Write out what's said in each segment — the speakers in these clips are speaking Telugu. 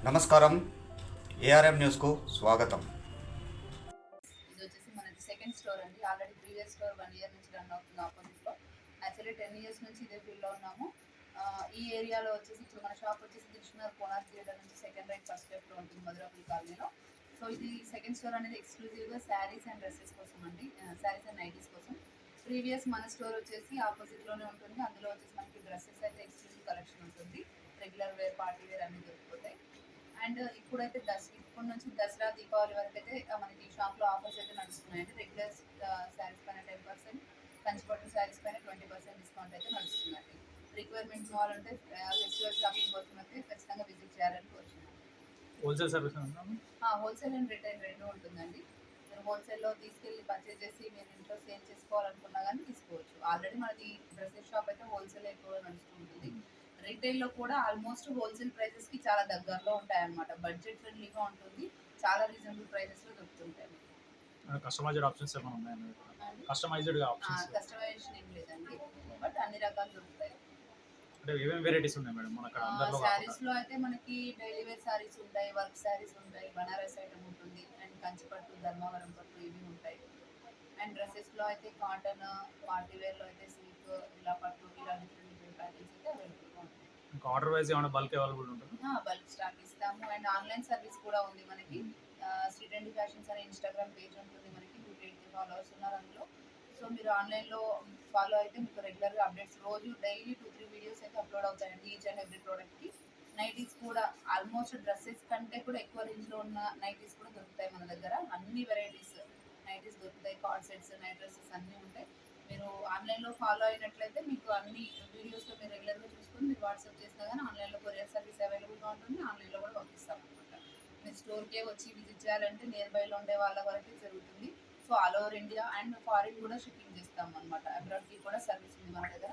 నమస్కారం, ఏఆర్ఎం న్యూస్కు స్వాగతం. ఇది వచ్చేసి మనది సెకండ్ స్టోర్ అండి. ఆల్రెడీ ప్రీవియస్ స్టోర్ 1 ఇయర్ నుంచి రన్ అవుతుంది ఆపోజిట్లో. యాక్చువల్లీ 10 ఇయర్స్ నుంచి ఇదే ఫీల్డ్లో ఉన్నాము. ఈ ఏరియాలో వచ్చేసి ఇప్పుడు మన షాప్ వచ్చేసి దిల్షుఖ్నగర్ కోనార్ థియేటర్ నుంచి సెకండ్ రైట్ ఫస్ట్ లెఫ్ట్లో ఉంటుంది మధురాపురి కాలనీలో. సో ఇది సెకండ్ స్టోర్ అనేది ఎక్స్క్లూజివ్గా శారీస్ అండ్ డ్రెస్సెస్ కోసం అండి, శారీస్ అండ్ నైటీస్ కోసం. ప్రీవియస్ మన స్టోర్ వచ్చేసి ఆపోజిట్లోనే ఉంటుంది. అందులో వచ్చేసి మనకి డ్రెస్సెస్ అయితే ఎక్స్క్లూజివ్ కలెక్షన్ ఉంటుంది. రెగ్యులర్ వేర్, పార్టీ వేర్ అన్నీ దొరికిపోతాయి. అండ్ ఇప్పుడైతే ఇప్పటి నుంచి దసరా, దీపావళి వరకు అయితే మనకి షాప్లో ఆఫర్స్ అయితే నడుస్తున్నాయండి. రెగ్యులర్ శారీస్ పైన 10%, కంచిపట్టు శారీస్ పైన 20% డిస్కౌంట్ అయితే నడుస్తుందండి. రిక్వైర్మెంట్స్ వాళ్ళంటే ఫెస్టివల్ షాపింగ్ కోసం అయితే ఖచ్చితంగా విజిట్ చేయాలని కోరుతున్నాను. Wholesale service wholesale and retail రెండు ఉంటుందండి. మీరు హోల్సేల్లో తీసుకెళ్ళి పర్చేజ్ చేసి మీరు ఇంట్లో సేల్ చేసుకోవాలనుకున్నా కానీ తీసుకోవచ్చు. ఆల్రెడీ మనది డ్రెస్సెస్ షాప్ అయితే హోల్సేల్ ఎక్కువగా నడుస్తూ ఉంటుంది. రీటైల్లో కూడా ఆల్మోస్ట్ హోల్సేల్ ప్రైసెస్కి చాలా దగ్గరలో ఉంటాయన్నమాట. బడ్జెట్ ఫ్రెండ్లీగా ఉంటుంది, చాలా రీజనబుల్ ప్రైసెస్లో దొరుకుతుంటాయి. కస్టమైజ్డ్ ఆప్షన్స్ ఏమైనా ఉన్నాయండి? కస్టమైజ్డ్ ఆప్షన్స్ కస్టమైజేషన్ ఏం లేదండి, బట్ అన్ని రకాలు దొరుకుతాయి. అంటే ఏమేమి వెరైటీస్ ఉన్నాయి మేడం మన అక్కడ అందరిలో? శారీస్లో అయితే మనకి డైలీ వేర్ శారీస్ ఉంటాయి, వర్క్ శారీస్ ఉంటాయి, బనారస్ ఐటమ్ ఉంటుంది, అండ్ కంచిపట్టు, ధర్మవరం పట్టు ఇవి ఉంటాయి. అండ్ డ్రెస్సెస్లో అయితే కాటన్, పార్టీ వేర్లో అయితే సిల్క్, ఇలా పట్టు, ఇలా డిఫరెంట్ ప్యాటర్న్స్ అయితే అవైలబుల్గా ఉంటాయి. ఇంకా ఆర్డర్ వైజ్ ఏమైనా బల్క్ అవైలబుల్ ఉంటుంది? బల్క్ స్టాక్ ఇస్తాము. అండ్ ఆన్లైన్ సర్వీస్ కూడా ఉంది మనకి. శ్రీరెడ్డి ఫ్యాషన్స్ అనే ఇన్స్టాగ్రామ్ పేజ్ ఉంటుంది మనకి. 280 ఫాలోవర్స్ ఉన్నారు అందులో. సో మీరు ఆన్లైన్లో ఫాలో అయితే మీకు రెగ్యులర్గా అప్డేట్స్ రోజు డైలీ 2-3 వీడియోస్ అయితే అప్లోడ్ అవుతాయండి ఈచ్ అండ్ ఎవ్రీ ప్రోడక్ట్కి. నైటీస్ కూడా ఆల్మోస్ట్ డ్రెస్సెస్ కంటే కూడా ఎక్కువ రేంజ్లో ఉన్న నైటీస్ కూడా దొరుకుతాయి మన దగ్గర. అన్ని వెరైటీస్ నైటీస్ దొరుకుతాయి, కార్డ్ సెట్స్, నైట్ డ్రెస్సెస్ అన్నీ ఉంటాయి. మీరు ఆన్లైన్లో ఫాలో అయినట్లయితే మీకు అన్ని వీడియోస్లో మీరు రెగ్యులర్గా చూసుకొని మీరు వాట్సాప్ చేసినా కానీ ఆన్లైన్లో కొరియర్ సర్వీస్ అవైలబుల్గా ఉంటుంది. ఆన్లైన్లో కూడా పంపిస్తాం అనమాట. మీరు స్టోర్కే వచ్చి విజిట్ చేయాలంటే నియర్ బైలో ఉండే వాళ్ళ వరకే జరుగుతుంది. So all over India and foreign కూడా షిప్పింగ్ చేస్తాం అనమాట. అబ్రాడ్కి కూడా సర్వీస్ ఉంది మన దగ్గర.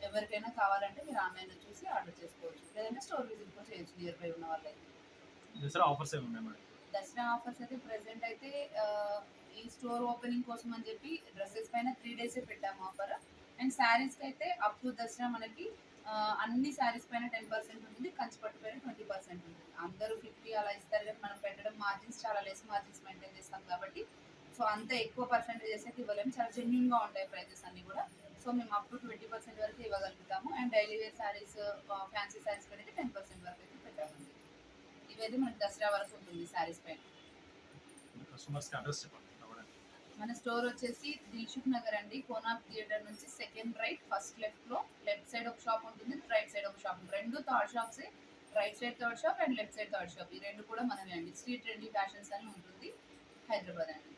ఎవరికైనా కావాలంటే మీరు ఆన్లైన్లో చూసి ఆర్డర్ చేసుకోవచ్చు, లేదంటే స్టోర్ విజిట్ కూడా చేయొచ్చు నియర్ బై ఉన్న వాళ్ళైతే. దసరా ఆఫర్స్ ఏమి ఉన్నాయి మేడం? దసరా ఆఫర్స్ అయితే ప్రెసెంట్ అయితే ఈ స్టోర్ ఓపెనింగ్ కోసం అని చెప్పి డ్రెస్సెస్ పైన 3 డేసే పెట్టాము ఆఫర్. అండ్ శారీస్కి అయితే అప్ టు దసరా మనకి అన్ని శారీస్ పైన 10% ఉంటుంది, కంచిపట్టు పైన 20% ఉంటుంది. అందరూ 50 అలా ఇస్తారు కానీ మనం పెట్టడం మార్జిన్స్ చాలా లెస్ మార్జిన్స్ మెయింటైన్ చేస్తాం కాబట్టి సో అంత ఎక్కువ పర్సెంటేజెస్ అయితే ఇవ్వలేము. చాలా జెన్యున్గా ఉంటాయి ప్రైజెస్ అన్నీ కూడా. సో మేము అప్ టు 20% వరకు ఇవ్వగలుగుతాము. And daily wear saris, fancy saris పైన అయితే 10% వరకు అయితే పెట్టామండి. ఇవైతే మనకి దసరా వరకు ఉంటుంది శారీస్ పైన. కస్టమర్స్కి అడ్రస్ చెప్పండి. మన స్టోర్ వచ్చేసి దిల్షుఖ్నగర్ అండి, కోనార్ థియేటర్ నుంచి సెకండ్ రైట్ ఫస్ట్ లెఫ్ట్లో. లెఫ్ట్ సైడ్ ఒక షాప్ ఉంటుంది, రైట్ సైడ్ ఒక షాప్. రెండు థర్డ్ షాప్సే. Right side third shop and left side third shop. ఈ రెండు కూడా మనమే అండి. శ్రీరెడ్డి ఫ్యాషన్స్ అని ఉంటుంది, హైదరాబాద్ అండి.